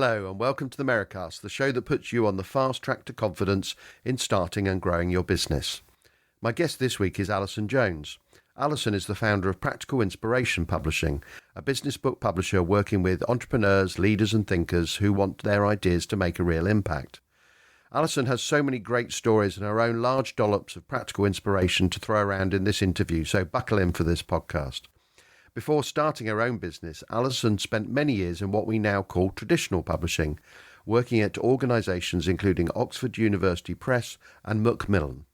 Hello and welcome to the Merri-Cast, the show that puts you on the fast track to confidence in starting and growing your business. My guest this week is Alison Jones. Alison is the founder of Practical Inspiration Publishing, a business book publisher working with entrepreneurs, leaders and thinkers who want their ideas to make a real impact. Alison has so many great stories and her own large dollops of practical inspiration to throw around in this interview, so buckle in for this podcast. Before starting her own business, Alison spent many years in what we now call traditional publishing, working at organisations including Oxford University Press and Macmillan.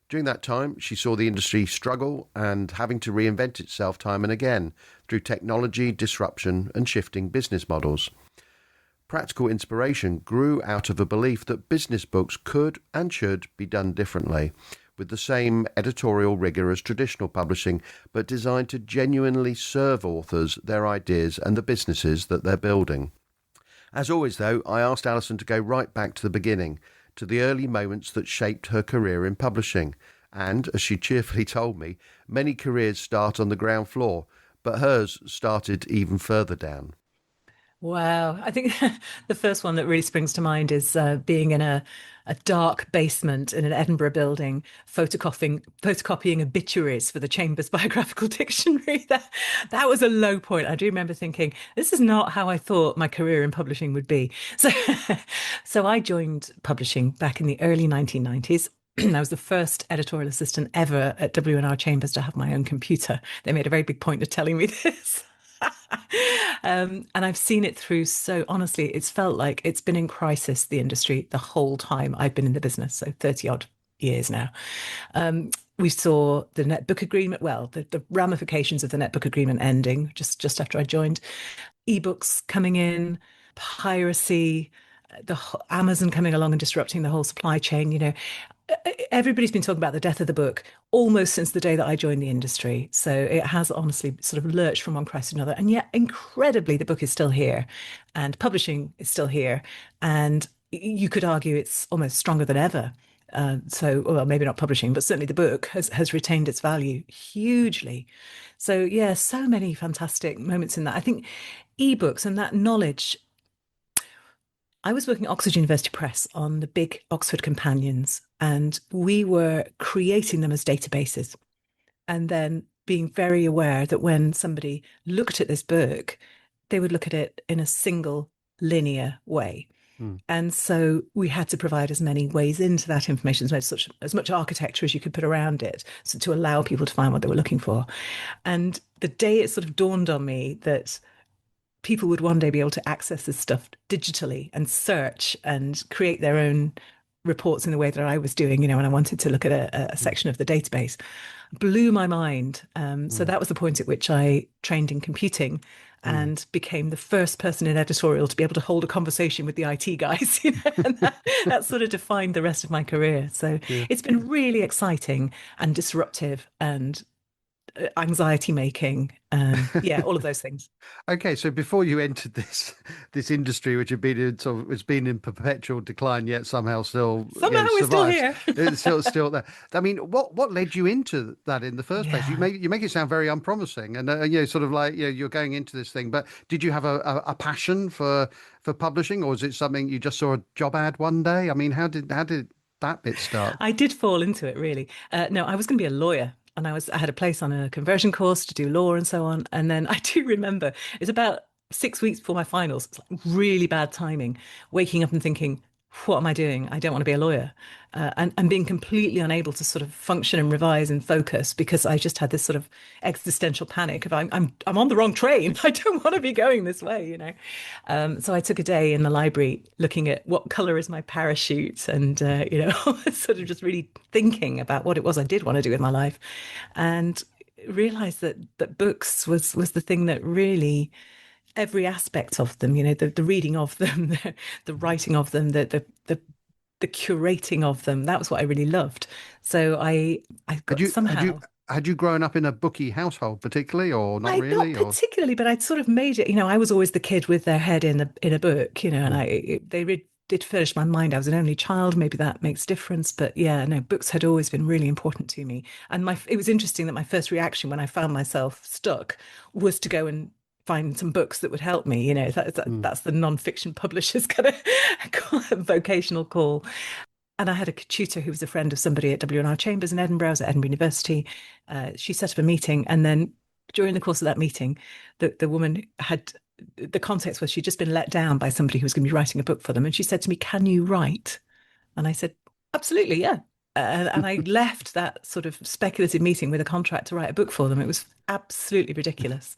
During that time, she saw the industry struggle and having to reinvent itself time and again through technology, disruption and shifting business models. Practical Inspiration grew out of a belief that business books could and should be done differently, with the same editorial rigour as traditional publishing, but designed to genuinely serve authors, their ideas and the businesses that they're building. As always, though, I asked Alison to go right back to the beginning, to the early moments that shaped her career in publishing. And, as she cheerfully told me, many careers start on the ground floor, but hers started even further down. Wow. I think the first one that really springs to mind is being in a dark basement in an Edinburgh building, photocopying obituaries for the Chambers Biographical Dictionary. That was a low point. I do remember thinking, this is not how I thought my career in publishing would be. So I joined publishing back in the early 1990s. I was the first editorial assistant ever at W&R Chambers to have my own computer. They made a very big point of telling me this. And I've seen it through. So honestly, it's felt like it's been in crisis, the industry, the whole time I've been in the business. So 30 odd years now. We saw the netbook agreement, the ramifications of the netbook agreement ending just after I joined, ebooks coming in, piracy, Amazon coming along and disrupting the whole supply chain. You know, everybody's been talking about the death of the book almost since the day that I joined the industry. So it has honestly sort of lurched from one crisis to another. And yet, incredibly, the book is still here and publishing is still here. And you could argue it's almost stronger than ever. Well, maybe not publishing, but certainly the book has retained its value hugely. So, yeah, so many fantastic moments in that. I think ebooks and that knowledge. I was working at Oxford University Press on the big Oxford companions, and we were creating them as databases and then being very aware that when somebody looked at this book, they would look at it in a single linear way. And so we had to provide as many ways into that information, as much architecture as you could put around it, so to allow people to find what they were looking for. And the day it sort of dawned on me that people would one day be able to access this stuff digitally and search and create their own reports in the way that I was doing, you know, when I wanted to look at a section of the database, blew my mind. So that was the point at which I trained in computing and became the first person in editorial to be able to hold a conversation with the IT guys, you know, and that sort of defined the rest of my career. So It's been really exciting and disruptive and anxiety making, all of those things. Okay, so before you entered this industry, which had been in perpetual decline, yet somehow we're still here. It's still there. I mean, what led you into that in the first place? You make it sound very unpromising, and sort of like you're going into this thing. But did you have a passion for publishing, or was it something you just saw a job ad one day? I mean, how did that bit start? I did fall into it, really. No, I was going to be a lawyer. And I had a place on a conversion course to do law and so on. And then I do remember it's about 6 weeks before my finals. It's like really bad timing, waking up and thinking, what am I doing? I don't want to be a lawyer. And being completely unable to sort of function and revise and focus because I just had this sort of existential panic of I'm on the wrong train. I don't want to be going this way, you know. So I took a day in the library looking at what colour is my parachute and, sort of just really thinking about what it was I did want to do with my life, and realised that books was the thing that really, every aspect of them, you know, the reading of them, the writing of them, the curating of them, that was what I really loved. So I got somehow. Had you grown up in a booky household particularly, or not really? Not particularly, but I'd sort of made it, you know, I was always the kid with their head in a book, you know, and they did furnish my mind. I was an only child, maybe that makes a difference, but yeah, no, books had always been really important to me. And it was interesting that my first reaction when I found myself stuck was to go and find some books that would help me. Mm. That's the non-fiction publisher's kind of vocational call. And I had a tutor who was a friend of somebody at W&R Chambers in Edinburgh. I was at Edinburgh University. She set up a meeting, and then during the course of that meeting, the woman had, the context was she'd just been let down by somebody who was going to be writing a book for them, and she said to me, "Can you write?" And I said, "Absolutely, yeah." And I left that sort of speculative meeting with a contract to write a book for them. It was absolutely ridiculous.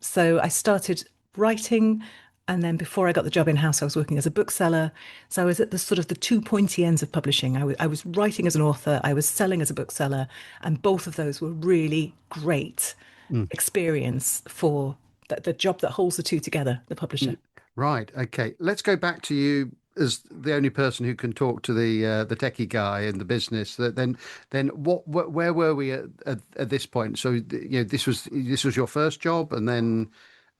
So I started writing. And then before I got the job in-house, I was working as a bookseller. So I was at the sort of the two pointy ends of publishing. I was writing as an author, I was selling as a bookseller, and both of those were really great Mm. experience for the job that holds the two together, the publisher. Right. Okay. Let's go back to you as the only person who can talk to the techie guy in the business. Then where were we at this point? So this was your first job, and then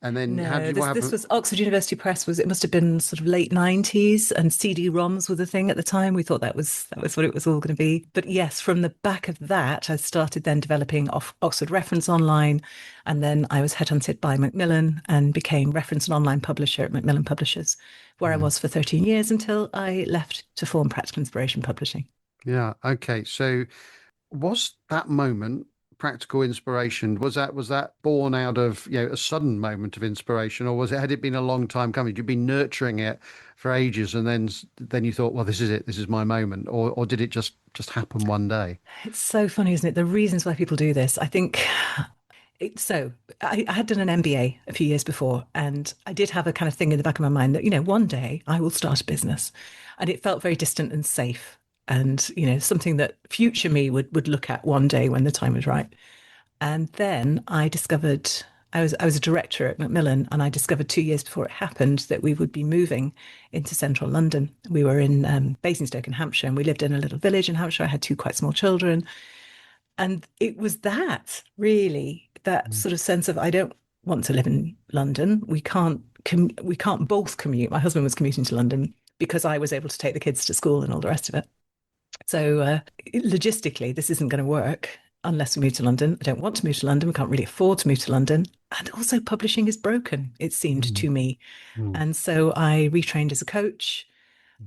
how No, did what this happened? was Oxford University Press. Was it must have been sort of late 90s, and CD-ROMs were the thing at the time. We thought that was what it was all going to be. But yes, from the back of that, I started then developing Oxford Reference Online, and then I was headhunted by Macmillan and became reference and online publisher at Macmillan Publishers, where I Yeah. was for 13 years until I left to form Practical Inspiration Publishing. Yeah. Okay. So was that moment practical inspiration? Was that born out of a sudden moment of inspiration, or had it been a long time coming? You've been nurturing it for ages, and then you thought, well, this is it. This is my moment, or did it just happen one day? It's so funny, isn't it? The reasons why people do this. I think so I had done an MBA a few years before, and I did have a kind of thing in the back of my mind that, one day I will start a business. And it felt very distant and safe. And, something that future me would look at one day when the time was right. And then I discovered I was a director at Macmillan, and I discovered 2 years before it happened that we would be moving into central London. We were in Basingstoke in Hampshire, and we lived in a little village in Hampshire. I had two quite small children. And it was that really, that Mm. sort of sense of I don't want to live in London. We can't both commute. My husband was commuting to London because I was able to take the kids to school and all the rest of it. So logistically, this isn't going to work unless we move to London. I don't want to move to London. We can't really afford to move to London. And also, publishing is broken, it seemed Mm. to me. Mm. And so I retrained as a coach.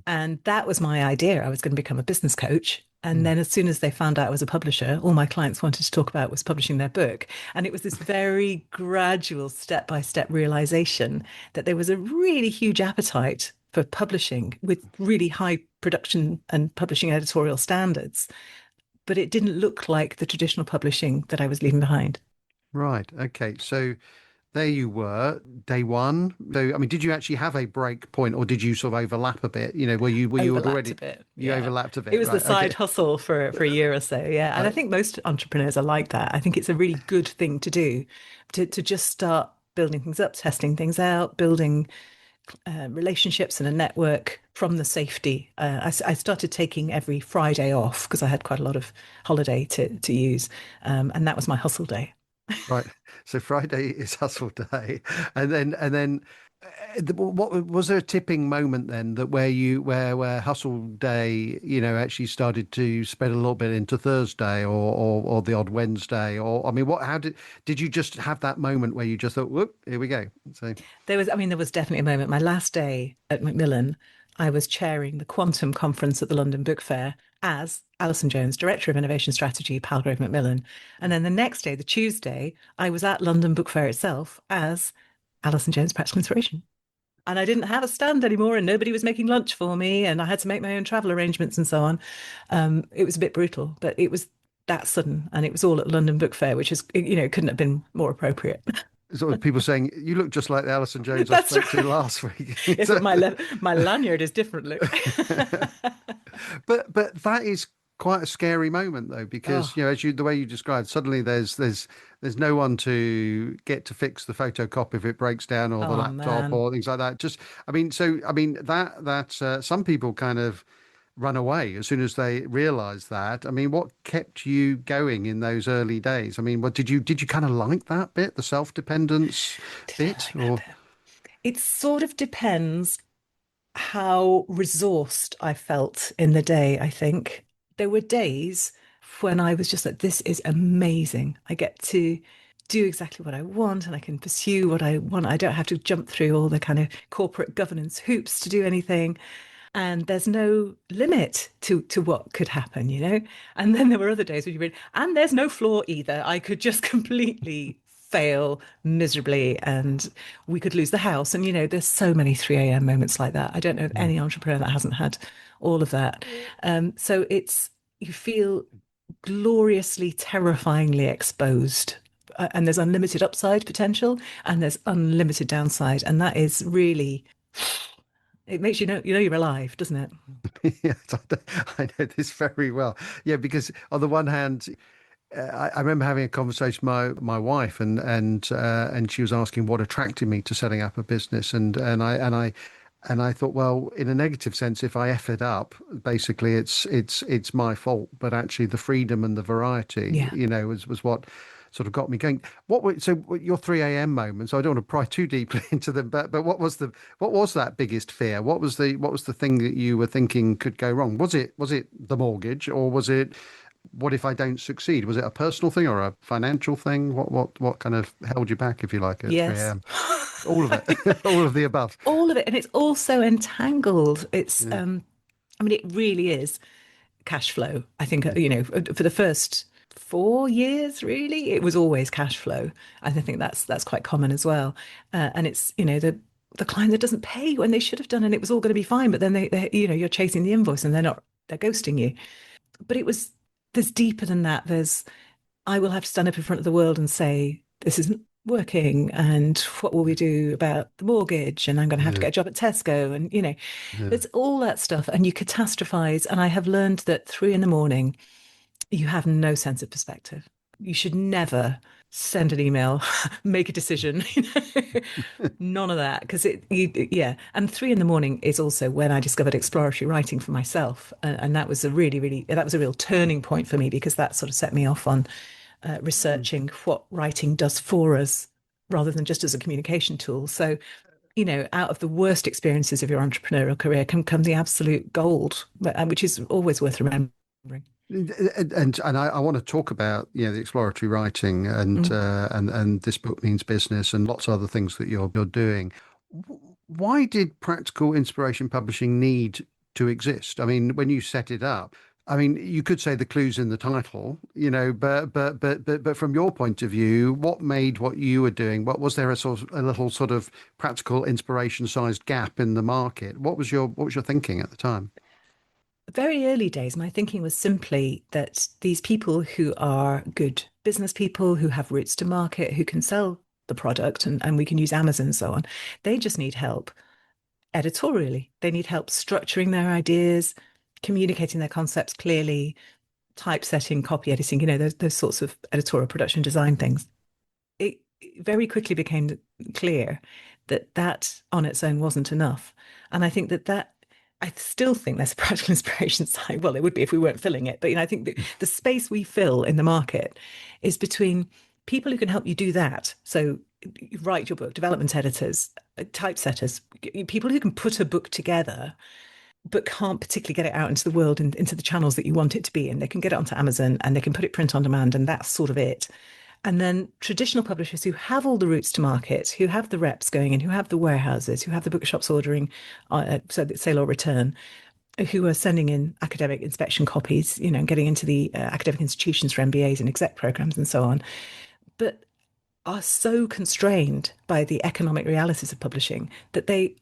And that was my idea. I was going to become a business coach. And Mm. then as soon as they found out I was a publisher, all my clients wanted to talk about was publishing their book. And it was this very gradual step-by-step realization that there was a really huge appetite for publishing with really high production and publishing editorial standards. But it didn't look like the traditional publishing that I was leaving behind. Right. Okay. So there you were, day one. So, I mean, did you actually have a break point, or did you sort of overlap a bit? Were you Overlapped a already bit. you Yeah. overlapped a It bit, was the right? side Okay. hustle for a year or so. Yeah. And I Right. think most entrepreneurs are like that. I think it's a really good thing to do to just start building things up, testing things out, building relationships and a network from the safety. I started taking every Friday off because I had quite a lot of holiday to use. And that was my hustle day. Right. So Friday is hustle day, and then what was there a tipping moment then that where hustle day actually started to spread a little bit into Thursday or the odd Wednesday, or I mean what how did you just have that moment where you just thought, whoop, here we go? So There was definitely a moment. My last day at Macmillan, I was chairing the Quantum Conference at the London Book Fair as Alison Jones, Director of Innovation Strategy, Palgrave Macmillan. And then the next day, the Tuesday, I was at London Book Fair itself as Alison Jones, Practical Inspiration. And I didn't have a stand anymore, and nobody was making lunch for me, and I had to make my own travel arrangements and so on. It was a bit brutal, but it was that sudden, and it was all at London Book Fair, which is, couldn't have been more appropriate. sort of people saying you look just like the Alison Jones I That's spoke to right. last week. Yes, but my lanyard is different, Luke. But that is quite a scary moment though, because Oh, as the way you described, suddenly there's no one to get to fix the photocopy if it breaks down, or the oh laptop man. or things like that. Just I mean that some people kind of run away as soon as they realize that. I mean, what kept you going in those early days? I mean, what did you kind of like that bit, the self-dependence Did I bit, like that or bit? It sort of depends how resourced I felt in the day, I think. There were days when I was just like, this is amazing. I get to do exactly what I want and I can pursue what I want. I don't have to jump through all the kind of corporate governance hoops to do anything. And there's no limit to what could happen, you know? And then there were other days when you read, and there's no floor either. I could just completely fail miserably and we could lose the house. And, you know, there's so many 3 a.m. moments like that. I don't know of Mm. any entrepreneur that hasn't had all of that. So you feel gloriously, terrifyingly exposed. And there's unlimited upside potential and there's unlimited downside. And that is really, it makes you know you're alive, doesn't it? Yes, I know this very well. Yeah, because on the one hand, I remember having a conversation with my wife, and she was asking what attracted me to setting up a business, and I thought, well, in a negative sense, if I F it up, basically it's my fault. But actually, the freedom and the variety, Yeah. was what sort of got me going. So your 3 a.m. moments? I don't want to pry too deeply into them, but what was that biggest fear? What was the thing that you were thinking could go wrong? Was it the mortgage, or was it what if I don't succeed? Was it a personal thing or a financial thing? What kind of held you back, if you like, at 3 Yes. a.m.? All of it, all of the above. All of it. And it's all so entangled. Yeah. I mean, it really is cash flow. I think, you know, for the first 4 years, really, it was always cash flow. And I think that's quite common as well. And it's, you know, the client that doesn't pay when they should have done, and it was all going to be fine. But then you know, you're chasing the invoice and they're ghosting you. But there's deeper than that. I will have to stand up in front of the world and say, this isn't working. And what will we do about the mortgage? And I'm going to have to Yeah. get a job at Tesco. And, you know, Yeah. it's all that stuff. And you catastrophize. And I have learned that 3 a.m, you have no sense of perspective. You should never send an email, make a decision, you know? None of that. Because yeah. And 3 a.m. is also when I discovered exploratory writing for myself. And that was that was a real turning point for me because that sort of set me off on researching what writing does for us rather than just as a communication tool. So, you know, out of the worst experiences of your entrepreneurial career can come the absolute gold, which is always worth remembering. And I want to talk about the exploratory writing Mm. and this book means business and lots of other things that you're doing. Why did Practical Inspiration Publishing need to exist? I mean, when you set it up, I mean, you could say the clue's in the title, but from your point of view, what made what you were doing? What was there a little sort of practical inspiration sized gap in the market? What was your thinking at the time? Very early days, my thinking was simply that these people who are good business people, who have routes to market, who can sell the product, and we can use Amazon and so on, they just need help editorially. They need help structuring their ideas, communicating their concepts clearly, typesetting, copy editing, you know, those sorts of editorial production design things. It very quickly became clear that that on its own wasn't enough. And I think that I still think there's a practical inspiration side. Well, it would be if we weren't filling it. But you know, I think the space we fill in the market is between people who can help you do that. So you write your book, development editors, typesetters, people who can put a book together but can't particularly get it out into the world and into the channels that you want it to be in. They can get it onto Amazon and they can put it print on demand, and that's sort of it. And then traditional publishers who have all the routes to market, who have the reps going in, who have the warehouses, who have the bookshops ordering, so that sale or return, who are sending in academic inspection copies, you know, and getting into the academic institutions for MBAs and exec programs and so on, but are so constrained by the economic realities of publishing that they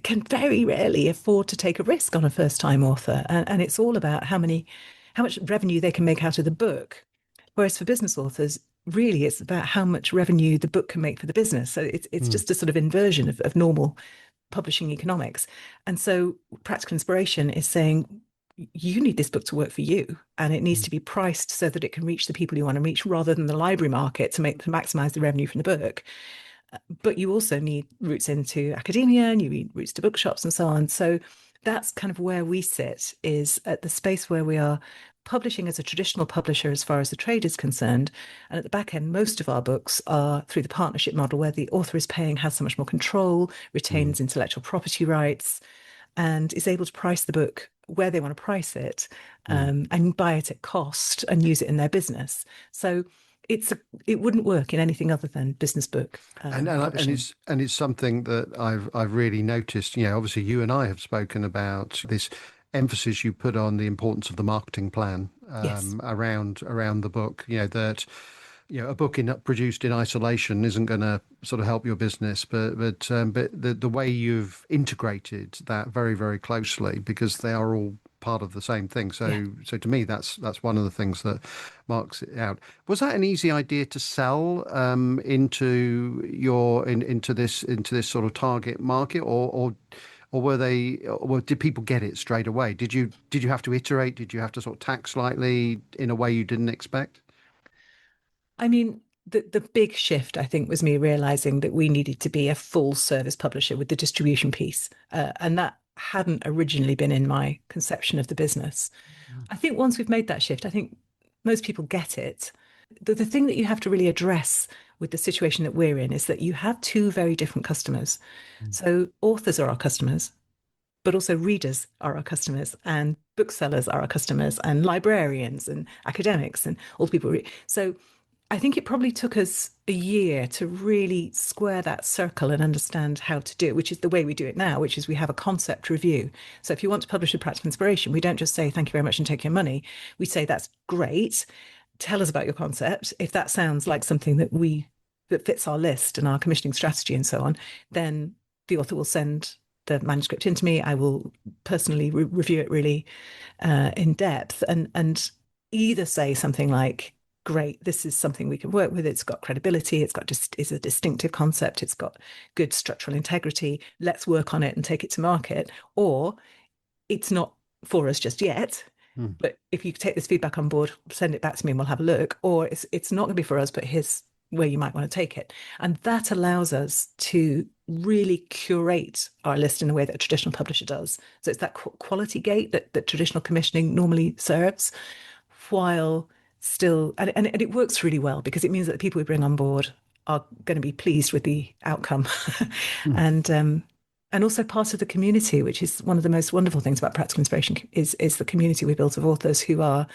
can very rarely afford to take a risk on a first time author. And it's all about how much revenue they can make out of the book. Whereas for business authors, really it's about how much revenue the book can make for the business. So it's Mm, just a sort of inversion of normal publishing economics. And so practical inspiration is saying you need this book to work for you, and it needs mm, to be priced so that it can reach the people you want to reach rather than the library market to maximize the revenue from the book. But you also need routes into academia and you need routes to bookshops and so on. So that's kind of where we sit, is at the space where we are publishing as a traditional publisher as far as the trade is concerned. And at the back end, most of our books are through the partnership model where the author is paying, has so much more control, mm, retains intellectual property rights, and is able to price the book where they want to price it, mm, and buy it at cost and use it in their business. So it wouldn't work in anything other than business book publishing. It's something that I've really noticed. Obviously you and I have spoken about this emphasis you put on the importance of the marketing plan Yes. around the book. That a book produced in isolation isn't going to sort of help your business, but the way you've integrated that very, very closely, because they are all part of the same thing. So Yeah. so to me, that's one of the things that marks it out. Was that an easy idea to sell into this sort of target market, or did people get it straight away? Did you have to iterate? Did you have to sort of tack slightly in a way you didn't expect? I mean, the big shift, I think, was me realizing that we needed to be a full service publisher with the distribution piece. And that hadn't originally been in my conception of the business. I think once we've made that shift, I think most people get it. The thing that you have to really address with the situation that we're in is that you have two very different customers. So authors are our customers, but also readers are our customers, and booksellers are our customers, and librarians and academics and all the people who read. So I think it probably took us a year to really square that circle and understand how to do it, which is the way we do it now, which is we have a concept review. So if you want to publish with Practical Inspiration, we don't just say thank you very much and take your money. We say that's great. Tell us about your concept. If that sounds like something that fits our list and our commissioning strategy and so on, then the author will send the manuscript into me. I will personally review it really in depth and either say something like, great, this is something we can work with. It's got credibility. It's a distinctive concept. It's got good structural integrity. Let's work on it and take it to market. Or it's not for us just yet. But if you take this feedback on board, send it back to me and we'll have a look. Or it's not going to be for us, but here's where you might want to take it. And that allows us to really curate our list in a way that a traditional publisher does. So it's that quality gate that traditional commissioning normally serves, while still, and it works really well because it means that the people we bring on board are going to be pleased with the outcome. And also part of the community, which is one of the most wonderful things about Practical Inspiration, is the community we built of authors who are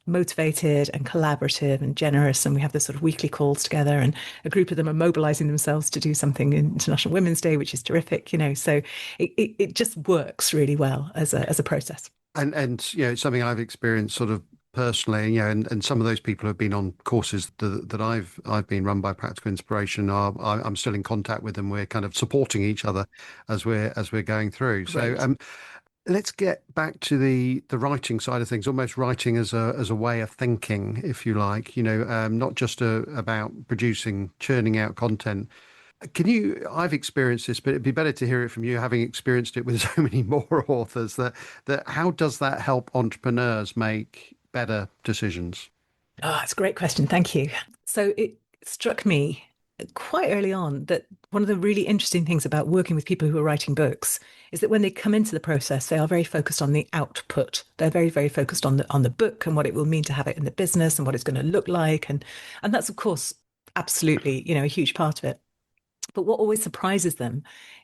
motivated and collaborative and generous. And we have this sort of weekly calls together, and a group of them are mobilizing themselves to do something in International Women's Day, which is terrific, so it just works really well as a process. And it's something I've experienced sort of personally, and some of those people who have been on courses that I've been run by Practical Inspiration I'm still in contact with them. We're kind of supporting each other as we're going through. Great. So let's get back to the writing side of things, almost writing as a way of thinking, if you like, not just about churning out content. I've experienced this, but it'd be better to hear it from you, having experienced it with so many more authors, that how does that help entrepreneurs make better decisions? Oh, it's a great question. Thank you. So it struck me quite early on that one of the really interesting things about working with people who are writing books is that when they come into the process, they are very focused on the output. They're very, very focused on the book and what it will mean to have it in the business and what it's going to look like. And that's, of course, absolutely, a huge part of it. But what always surprises them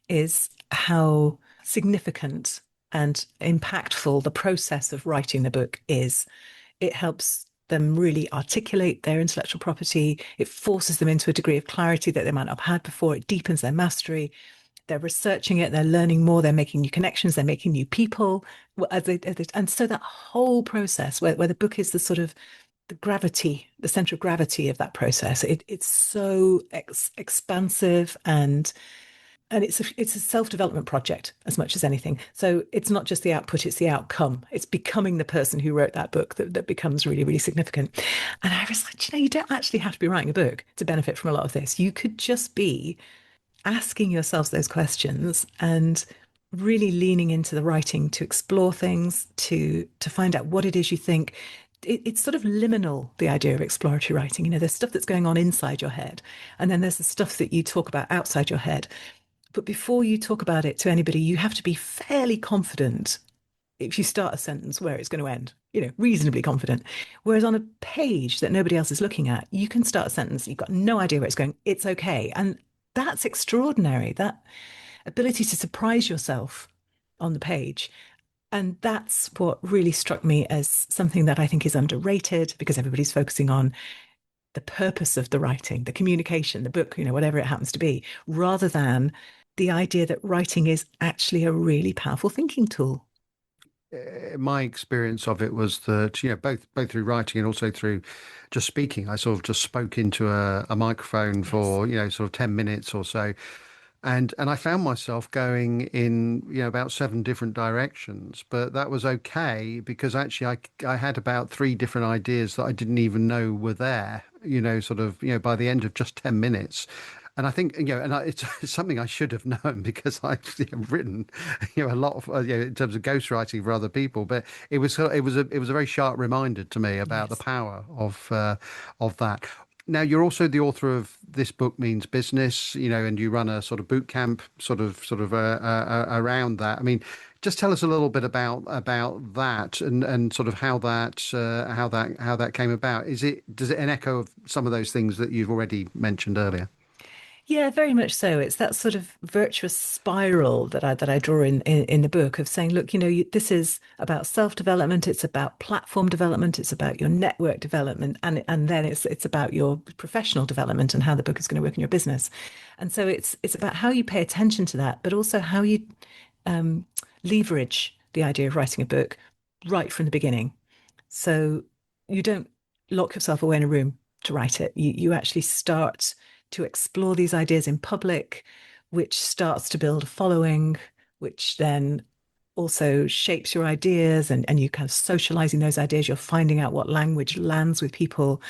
is how significant and impactful the process of writing the book is. It helps them really articulate their intellectual property. It forces them into a degree of clarity that they might not have had before. It deepens their mastery. They're researching it. They're learning more. They're making new connections. They're making new people. And so that whole process where the book is the sort of the center of gravity of that process, it's so expansive and it's a self-development project as much as anything. So it's not just the output, it's the outcome. It's becoming the person who wrote that book that becomes really, really significant. And I was like, you don't actually have to be writing a book to benefit from a lot of this. You could just be asking yourselves those questions and really leaning into the writing to explore things, to find out what it is you think. It's sort of liminal, the idea of exploratory writing. There's stuff that's going on inside your head, and then there's the stuff that you talk about outside your head. But before you talk about it to anybody, you have to be fairly confident if you start a sentence where it's going to end, reasonably confident. Whereas on a page that nobody else is looking at, you can start a sentence, you've got no idea where it's going, it's okay. And that's extraordinary, that ability to surprise yourself on the page. And that's what really struck me as something that I think is underrated, because everybody's focusing on the purpose of the writing, the communication, the book, whatever it happens to be, rather than the idea that writing is actually a really powerful thinking tool. My experience of it was that, both through writing and also through just speaking, I sort of just spoke into a microphone Yes. for, sort of 10 minutes or so. And I found myself going in, about seven different directions, but that was okay because actually I had about three different ideas that I didn't even know were there, sort of, by the end of just 10 minutes. And I think, it's something I should have known because I've written, a lot of, in terms of ghostwriting for other people. But it was a very sharp reminder to me about the Yes. power of that. Now, you're also the author of This Book Means Business, and you run a sort of boot camp around that. I mean, just tell us a little bit about that and sort of how that came about. Does it an echo of some of those things that you've already mentioned earlier? Yeah, very much so. It's that sort of virtuous spiral that I draw in the book of saying, look, this is about self-development, it's about platform development, it's about your network development, and then it's about your professional development and how the book is going to work in your business. And so it's about how you pay attention to that, but also how you um, leverage the idea of writing a book right from the beginning. So you don't lock yourself away in a room to write it. You actually start to explore these ideas in public, which starts to build a following, which then also shapes your ideas and you kind of socializing those ideas. You're finding out what language lands with people.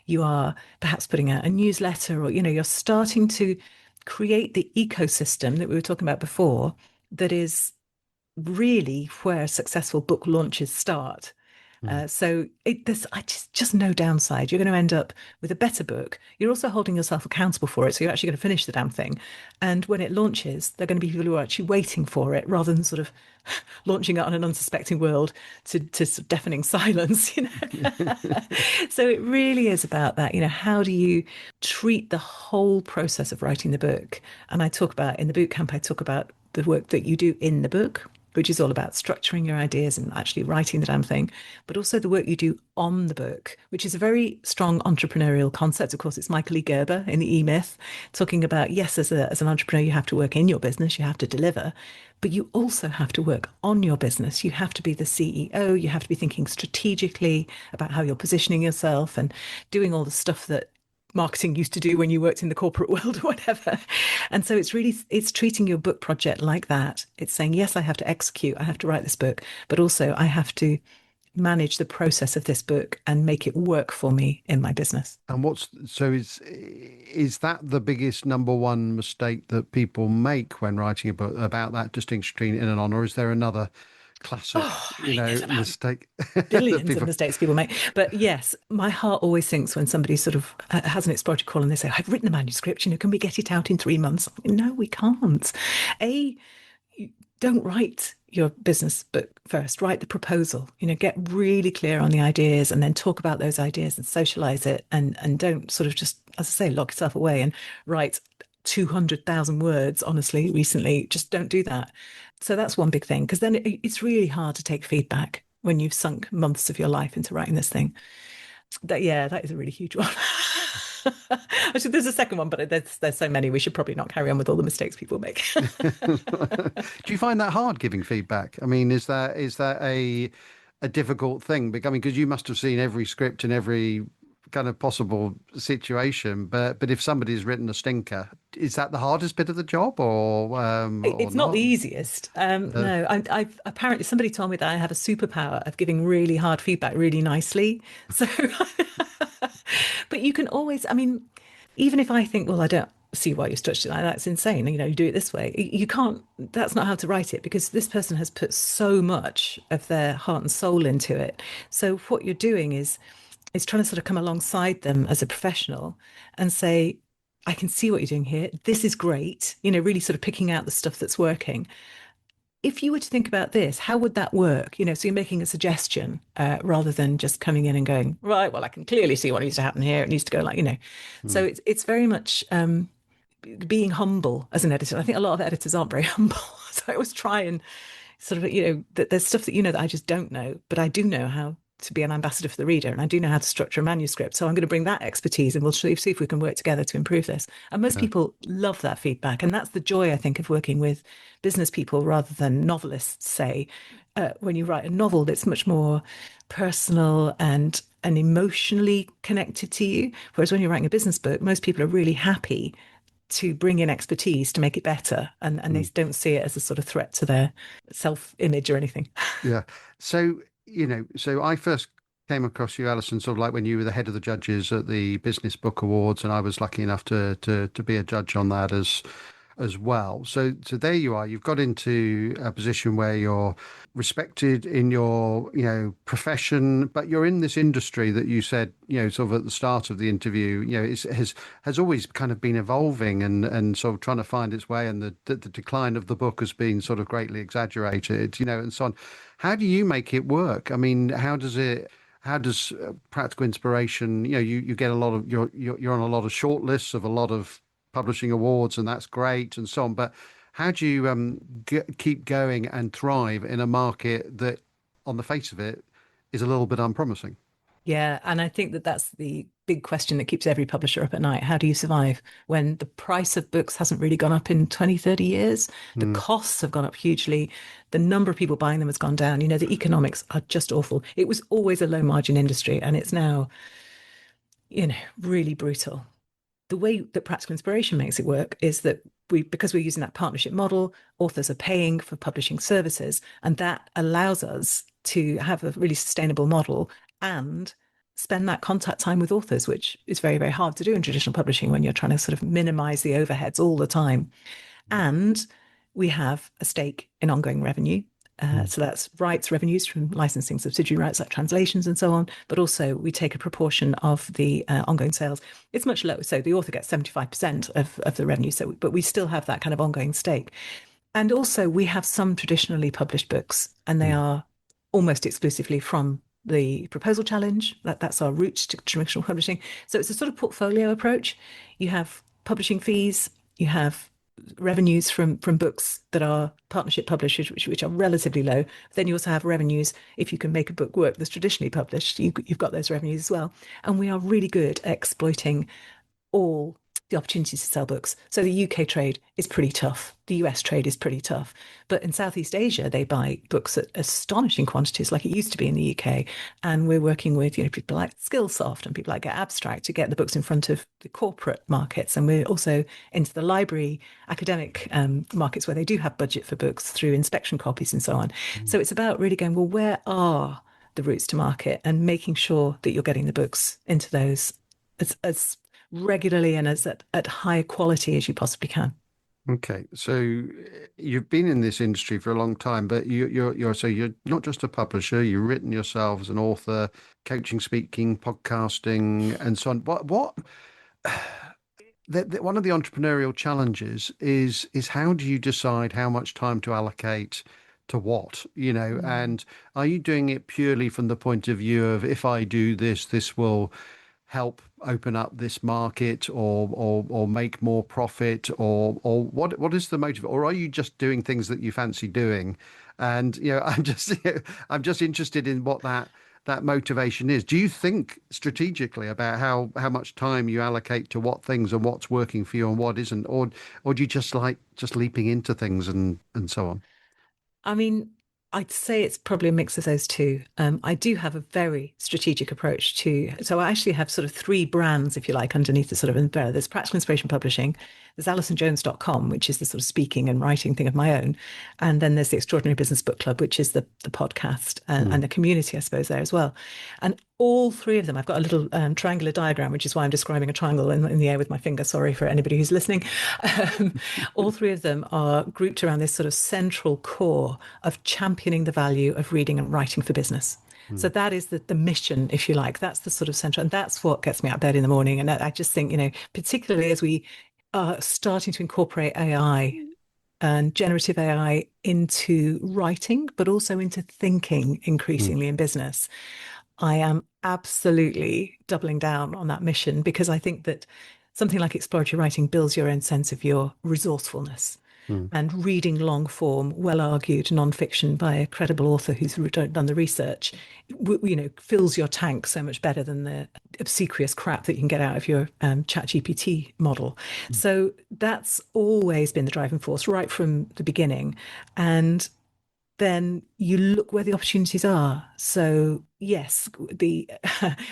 You are perhaps putting out a newsletter or, you're starting to create the ecosystem that we were talking about before that is really where successful book launches start. So there's just no downside. You're going to end up with a better book. You're also holding yourself accountable for it. So you're actually going to finish the damn thing. And when it launches, there are going to be people who are actually waiting for it rather than sort of launching it on an unsuspecting world to deafening silence. So it really is about that. How do you treat the whole process of writing the book? And I talk about in the boot camp, I talk about the work that you do in the book, which is all about structuring your ideas and actually writing the damn thing, but also the work you do on the book, which is a very strong entrepreneurial concept. Of course, it's Michael E. Gerber in the E-Myth talking about, yes, as an entrepreneur, you have to work in your business, you have to deliver, but you also have to work on your business. You have to be the CEO, you have to be thinking strategically about how you're positioning yourself and doing all the stuff that marketing used to do when you worked in the corporate world or whatever. And so it's treating your book project like that. It's saying, yes, I have to execute, I have to write this book, but also I have to manage the process of this book and make it work for me in my business. And is that the biggest number one mistake that people make when writing a book about that distinction between in and on, or is there another classic, Oh, I mean, there's about mistake that billions of people? mistakes people make. But yes, my heart always sinks when somebody sort of has an exploratory call and they say, I've written a manuscript, can we get it out in 3 months? No, we can't. A, you don't write your business book first, write the proposal, get really clear on the ideas and then talk about those ideas and socialize it and don't sort of just, as I say, lock yourself away and write 200,000 words, honestly, recently. Just don't do that. So that's one big thing, because then it's really hard to take feedback when you've sunk months of your life into writing this thing. That is a really huge one. Actually, there's a second one, but there's so many. We should probably not carry on with all the mistakes people make. Do you find that hard giving feedback? I mean, is that a difficult thing? I mean, because you must have seen every script in every kind of possible situation, but if somebody's written a stinker, is that the hardest bit of the job, or It's not the not? easiest. Uh, No, I've apparently somebody told me that I have a superpower of giving really hard feedback really nicely. So, but you can always, I mean, even if I think, well, I don't see why you structured it like that, that's insane. You do it this way. You can't, that's not how to write it because this person has put so much of their heart and soul into it. So what you're doing is trying to sort of come alongside them as a professional and say, I can see what you're doing here. This is great. Really sort of picking out the stuff that's working. If you were to think about this, how would that work? So you're making a suggestion rather than just coming in and going, right, well, I can clearly see what needs to happen here. It needs to go like. So hmm. it's very much being humble as an editor. I think a lot of editors aren't very humble. So I always try and sort of, that there's stuff that that I just don't know, but I do know how to be an ambassador for the reader, and I do know how to structure a manuscript. So I'm going to bring that expertise, and we'll see if we can work together to improve this. And most people love that feedback. And that's the joy, I think, of working with business people rather than novelists, say. When you write a novel that's much more personal and emotionally connected to you. Whereas when you're writing a business book, most people are really happy to bring in expertise to make it better, and they don't see it as a sort of threat to their self-image or anything. Yeah. So, so I first came across you, Alison, sort of like when you were the head of the judges at the Business Book Awards, and I was lucky enough to be a judge on that as well. So there you are. You've got into a position where you're respected in your, profession, but you're in this industry that you said, sort of at the start of the interview, has always kind of been evolving and sort of trying to find its way, and the decline of the book has been sort of greatly exaggerated, and so on. How do you make it work? I mean, how does practical inspiration, you get a lot of, you're on a lot of shortlists of a lot of publishing awards, and that's great and so on, but how do you keep going and thrive in a market that on the face of it is a little bit unpromising? Yeah, and I think that that's the big question that keeps every publisher up at night. How do you survive when the price of books hasn't really gone up in 20, 30 years? The costs have gone up hugely. The number of people buying them has gone down. The economics are just awful. It was always a low margin industry, and it's now, really brutal. The way that practical inspiration makes it work is that because we're using that partnership model, authors are paying for publishing services, and that allows us to have a really sustainable model and spend that contact time with authors, which is very, very hard to do in traditional publishing when you're trying to sort of minimize the overheads all the time. And we have a stake in ongoing revenue. So that's rights revenues from licensing subsidiary rights like translations and so on. But also we take a proportion of the ongoing sales. It's much lower. So the author gets 75% of the revenue. But we still have that kind of ongoing stake. And also we have some traditionally published books, and they are almost exclusively from the proposal challenge. That's our route to traditional publishing. So it's a sort of portfolio approach. You have publishing fees, you have revenues from books that are partnership published, which are relatively low. Then you also have revenues if you can make a book work that's traditionally published. You've got those revenues as well. And we are really good at exploiting all the opportunities to sell books. So the UK trade is pretty tough. The US trade is pretty tough. But in Southeast Asia, they buy books at astonishing quantities like it used to be in the UK. And we're working with people like Skillsoft and people like Get Abstract to get the books in front of the corporate markets. And we're also into the library academic markets where they do have budget for books through inspection copies and so on. So it's about really going, well, where are the routes to market, and making sure that you're getting the books into those as regularly and as at high quality as you possibly can. Okay, so you've been in this industry for a long time, but you're not just a publisher. You've written yourself as an author, coaching, speaking, podcasting, and so on. What one of the entrepreneurial challenges is how do you decide how much time to allocate to what, and are you doing it purely from the point of view of, if I do this, this will help open up this market or make more profit, or what is the motive, or are you just doing things that you fancy doing? And I'm just interested in what that motivation is. Do you think strategically about how much time you allocate to what things and what's working for you and what isn't, or do you just like just leaping into things and so on? I mean, I'd say it's probably a mix of those two. I do have a very strategic approach so I actually have sort of three brands, if you like, underneath the sort of umbrella. There's Practical Inspiration Publishing, there's AlisonJones.com, which is the sort of speaking and writing thing of my own. And then there's the Extraordinary Business Book Club, which is the podcast and the community, I suppose, there as well. And all three of them, I've got a little triangular diagram, which is why I'm describing a triangle in the air with my finger. Sorry for anybody who's listening. All three of them are grouped around this sort of central core of championing the value of reading and writing for business. So that is the mission, if you like. That's the sort of central, and that's what gets me out of bed in the morning. And I just think, particularly as we are starting to incorporate AI and generative AI into writing, but also into thinking increasingly in business, I am absolutely doubling down on that mission, because I think that something like exploratory writing builds your own sense of your resourcefulness. Hmm. and reading long form, well argued nonfiction by a credible author who's done the research, fills your tank so much better than the obsequious crap that you can get out of your chat GPT model. So that's always been the driving force right from the beginning. And then you look where the opportunities are. So yes,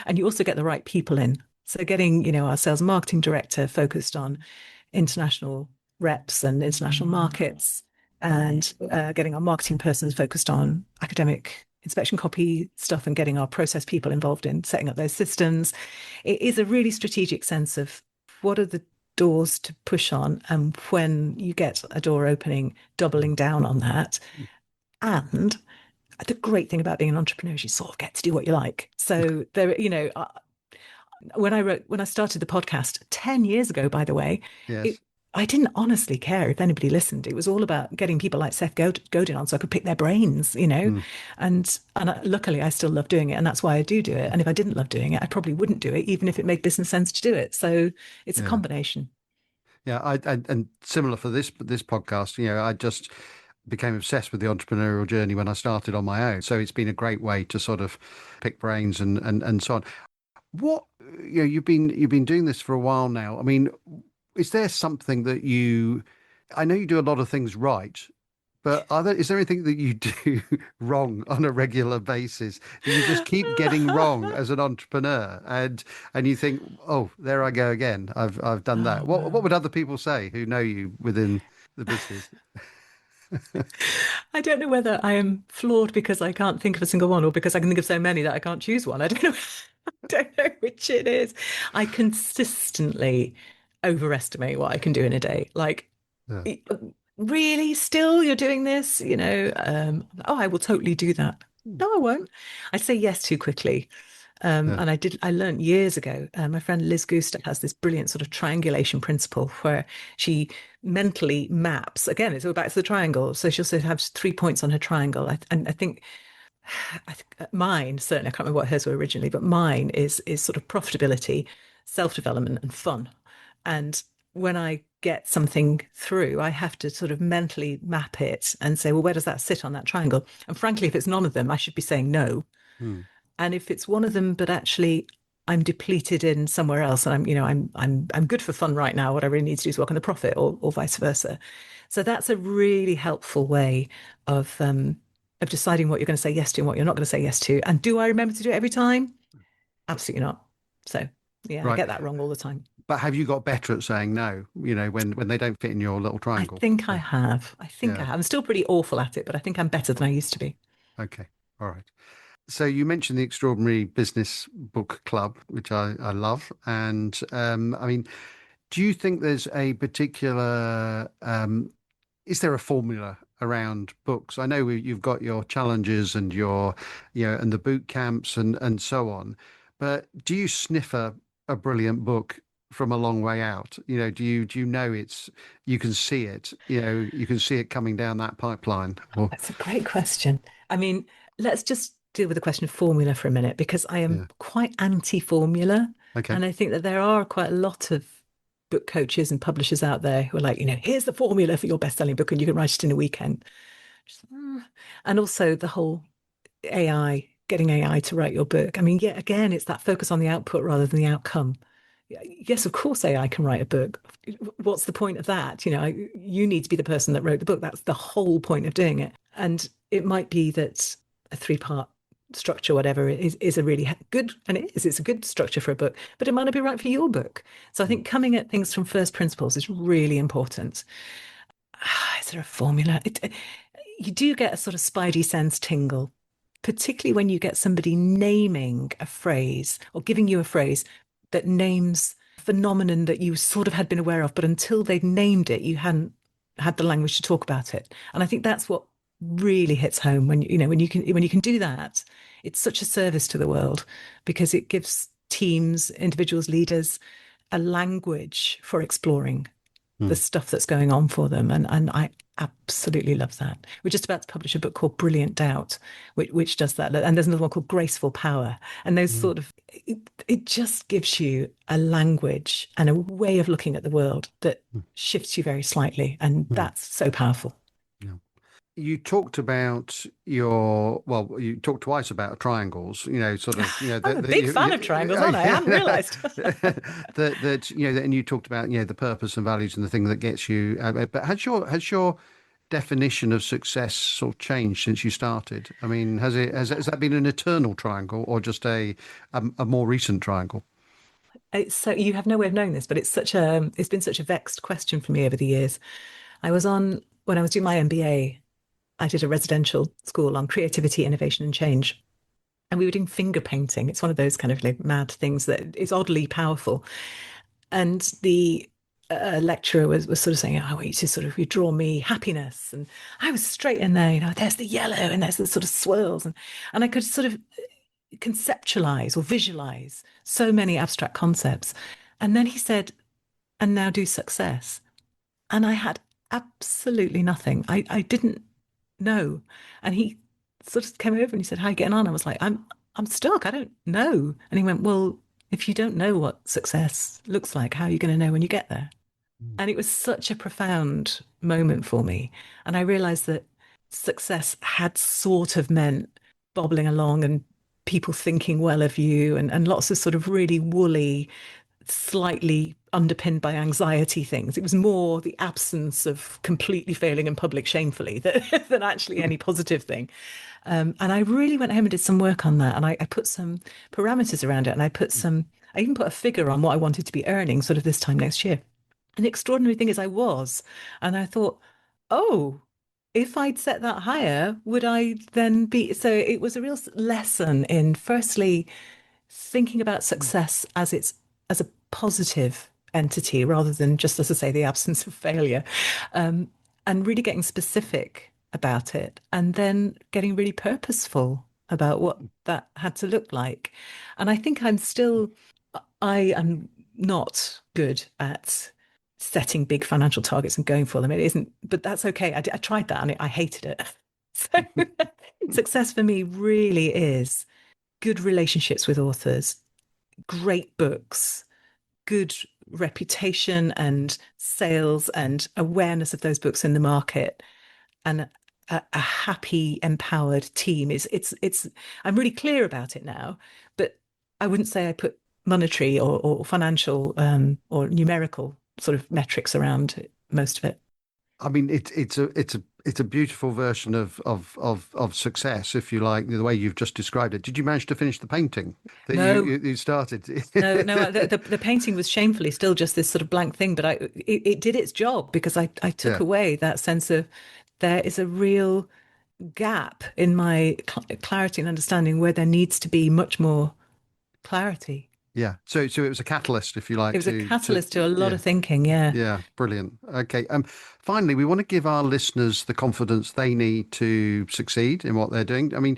and you also get the right people in. So getting, our sales and marketing director focused on international reps and international markets, and getting our marketing persons focused on academic inspection copy stuff, and getting our process people involved in setting up those systems. It is a really strategic sense of what are the doors to push on, and when you get a door opening, doubling down on that. And the great thing about being an entrepreneur is you sort of get to do what you like. So there, when I started the podcast 10 years ago, by the way, Yes. I didn't honestly care if anybody listened. It was all about getting people like Seth Godin on so I could pick their brains, and luckily I still love doing it. And that's why I do it. And if I didn't love doing it, I probably wouldn't do it, even if it made business sense to do it. So it's a combination. Yeah. And similar for this podcast, I just became obsessed with the entrepreneurial journey when I started on my own. So it's been a great way to sort of pick brains and so on. What, you've been doing this for a while now. I mean, is there something that I know you do a lot of things right, but is there anything that you do wrong on a regular basis that you just keep getting wrong as an entrepreneur, and you think, oh, there I go again. I've done that. What would other people say who know you within the business? I don't know whether I am flawed because I can't think of a single one, or because I can think of so many that I can't choose one. I don't know. I don't know which it is. I consistently overestimate what I can do in a day. Like, Yeah. really, still you're doing this? Oh, I will totally do that. No, I won't. I say yes too quickly. Yeah. And I learned years ago, my friend Liz Guster has this brilliant sort of triangulation principle where she mentally maps, again, it's all back to the triangle. So she'll have 3 points on her triangle. And I think mine, certainly, I can't remember what hers were originally, but mine is sort of profitability, self-development, and fun. And when I get something through, I have to sort of mentally map it and say, well, where does that sit on that triangle? And frankly, if it's none of them, I should be saying no. Hmm. And if it's one of them, but actually I'm depleted in somewhere else, and I'm good for fun right now, what I really need to do is work on the profit, or vice versa. So that's a really helpful way of deciding what you're going to say yes to and what you're not going to say yes to. And do I remember to do it every time? Absolutely not. So yeah, I Right. get that wrong all the time. But have you got better at saying no, when they don't fit in your little I triangle? think I have. I think I Yeah. have. I'm still pretty awful at it, but I think I'm better than I used to be. Okay. All right. So you mentioned the Extraordinary Business Book Club, which I love. And I mean, do you think there's a particular, is there a formula around books? I know you've got your challenges and and the boot camps and so on, but do you sniff a brilliant book from a long way out? Do you know you can see it, you can see it coming down that pipeline? Or, That's a great question. I mean, let's just deal with the question of formula for a minute, because I am yeah. quite anti-formula. Okay. And I think that there are quite a lot of book coaches and publishers out there who are like, here's the formula for your best-selling book and you can write it in a weekend. And also the whole getting AI to write your book. I mean, yeah, again, it's that focus on the output rather than the outcome. Yes, of course, AI can write a book. What's the point of that? You need to be the person that wrote the book. That's the whole point of doing it. And it might be that a 3-part structure, whatever, is a really good, and it's a good structure for a book, but it might not be right for your book. So I think coming at things from first principles is really important. Is there a formula? You do get a sort of spidey sense tingle, particularly when you get somebody naming a phrase or giving you a phrase that names a phenomenon that you sort of had been aware of, but until they'd named it, you hadn't had the language to talk about it. And I think that's what really hits home when you can do that. It's such a service to the world, because it gives teams, individuals, leaders a language for exploring the stuff that's going on for them. And I absolutely love that. We're just about to publish a book called Brilliant Doubt, which does that. And there's another one called Graceful Power. And those sort of it just gives you a language and a way of looking at the world that shifts you very slightly. And Mm. that's so powerful. Yeah. You talked about you talked twice about triangles, sort of, I'm a big fan of triangles, aren't I? I hadn't realized. and you talked about, the purpose and values and the thing that gets you. But has your definition of success sort of changed since you started? I mean, has that been an eternal triangle or just a more recent triangle? It's so you have no way of knowing this, but it's been such a vexed question for me over the years. When I was doing my MBA, I did a residential school on creativity, innovation, and change. And we were doing finger painting. It's one of those kind of like mad things that is oddly powerful. And the lecturer was sort of saying, "I want you to sort of you draw me happiness." And I was straight in there, there's the yellow and there's the sort of swirls. And I could sort of conceptualize or visualize so many abstract concepts. And then he said, "And now do success." And I had absolutely nothing. I didn't know. And he sort of came over and he said, "How are you getting on?" I was like, I'm stuck. I don't know. And he went, "Well, if you don't know what success looks like, how are you going to know when you get there?" And it was such a profound moment for me. And I realized that success had sort of meant bobbling along and people thinking well of you and lots of sort of really woolly, slightly underpinned by anxiety things. It was more the absence of completely failing in public shamefully than actually any positive thing. And I really went home and did some work on that. And I put some parameters around it. And I even put a figure on what I wanted to be earning sort of this time next year. And the extraordinary thing is I was. And I thought, oh, if I'd set that higher, would I then be? So it was a real lesson in firstly, thinking about success as a positive entity rather than just, as I say, the absence of failure, um, and really getting specific about it, and then getting really purposeful about what that had to look like. And I think I am not good at setting big financial targets and going for them. It isn't, but that's okay. I tried that and I hated it. So success for me really is good relationships with authors, great books, good reputation and sales and awareness of those books in the market, and a happy, empowered team. It's I'm really clear about it now, but I wouldn't say I put monetary or financial or numerical sort of metrics around most of it. I mean, it's a beautiful version of success, if you like, the way you've just described it. Did you manage to finish the painting that No, you started? no, the painting was shamefully still just this sort of blank thing, but it did its job because I took Yeah, away that sense of there is a real gap in my clarity and understanding where there needs to be much more clarity. yeah. So it was a catalyst, if you It like, was a to catalyst to a lot yeah. of thinking. Yeah, Yeah, brilliant. Okay. Finally, we want to give our listeners the confidence they need to succeed in what they're doing. I mean,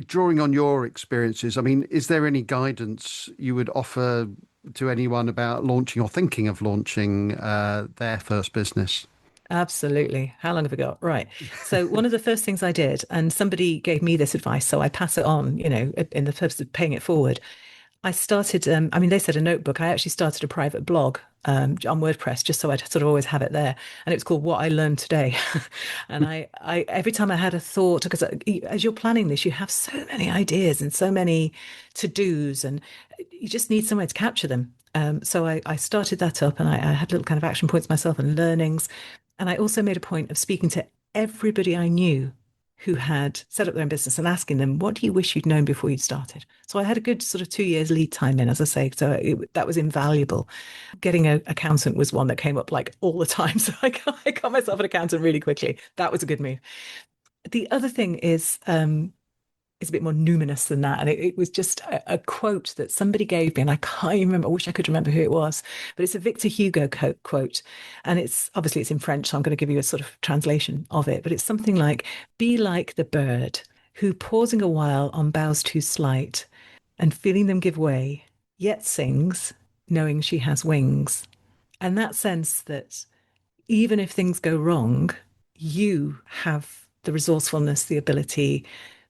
drawing on your experiences, I mean, is there any guidance you would offer to anyone about launching or thinking of launching their first business? absolutely. How long have we got? Right. So one of the first things I did, and somebody gave me this advice, so I pass it on, in the purpose of paying it forward. I started, I mean, they said a notebook. I actually started a private blog on WordPress just so I'd sort of always have it there. And it's called What I Learned Today. And I every time I had a thought, because as you're planning this, you have so many ideas and so many to-dos, and you just need somewhere to capture them. So I started that up and I had little kind of action points myself and learnings. And I also made a point of speaking to everybody I knew who had set up their own business and asking them, what do you wish you'd known before you'd started? So I had a good sort of 2 years lead time in, as I say. So that was invaluable. Getting an accountant was one that came up like all the time. So I got myself an accountant really quickly. That was a good move. The other thing is a bit more numinous than that. And it was just a quote that somebody gave me, and I can't remember. I wish I could remember who it was, but it's a Victor Hugo quote. And it's in French, so I'm going to give you a sort of translation of it. But it's something like, be like the bird who, pausing a while on boughs too slight and feeling them give way, yet sings, knowing she has wings. And that sense that even if things go wrong, you have the resourcefulness, the ability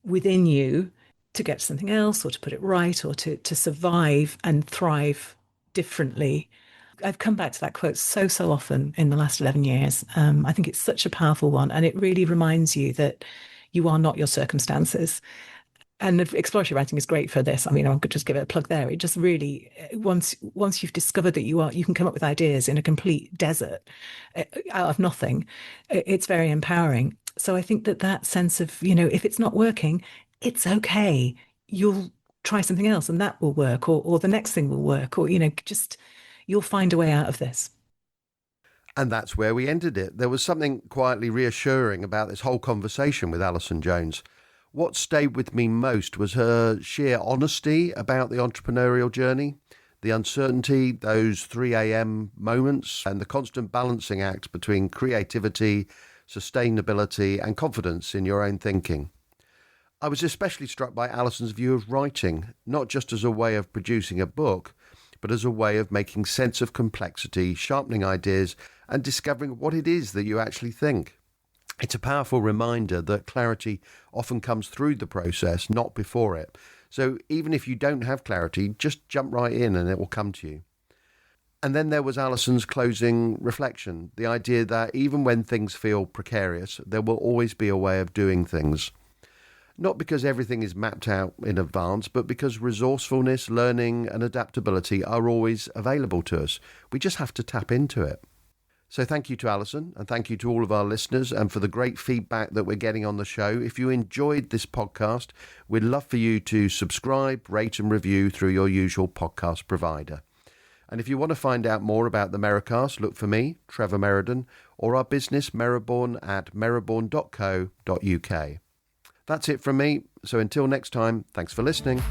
within you to get something else or to put it right or to survive and thrive differently. I've come back to that quote so often in the last 11 years. I think it's such a powerful one, and it really reminds you that you are not your circumstances. And exploratory writing is great for this. I mean, I could just give it a plug there. It just really, once you've discovered that you can come up with ideas in a complete desert out of nothing, it's very empowering. So I think that sense of, if it's not working, it's okay. You'll try something else and that will work, or the next thing will work, or, just you'll find a way out of this. And that's where we ended it. There was something quietly reassuring about this whole conversation with Alison Jones. What stayed with me most was her sheer honesty about the entrepreneurial journey, the uncertainty, those 3 a.m. moments, and the constant balancing act between creativity, sustainability, and confidence in your own thinking. I was especially struck by Alison's view of writing, not just as a way of producing a book, but as a way of making sense of complexity, sharpening ideas, and discovering what it is that you actually think. It's a powerful reminder that clarity often comes through the process, not before it. So even if you don't have clarity, just jump right in and it will come to you. And then there was Alison's closing reflection, the idea that even when things feel precarious, there will always be a way of doing things. Not because everything is mapped out in advance, but because resourcefulness, learning and adaptability are always available to us. We just have to tap into it. So thank you to Alison, and thank you to all of our listeners, and for the great feedback that we're getting on the show. If you enjoyed this podcast, we'd love for you to subscribe, rate and review through your usual podcast provider. And if you want to find out more about the Merri-Cast, look for me, Trevor Meriden, or our business Merriborn at merriborn.co.uk. That's it from me. So until next time, thanks for listening.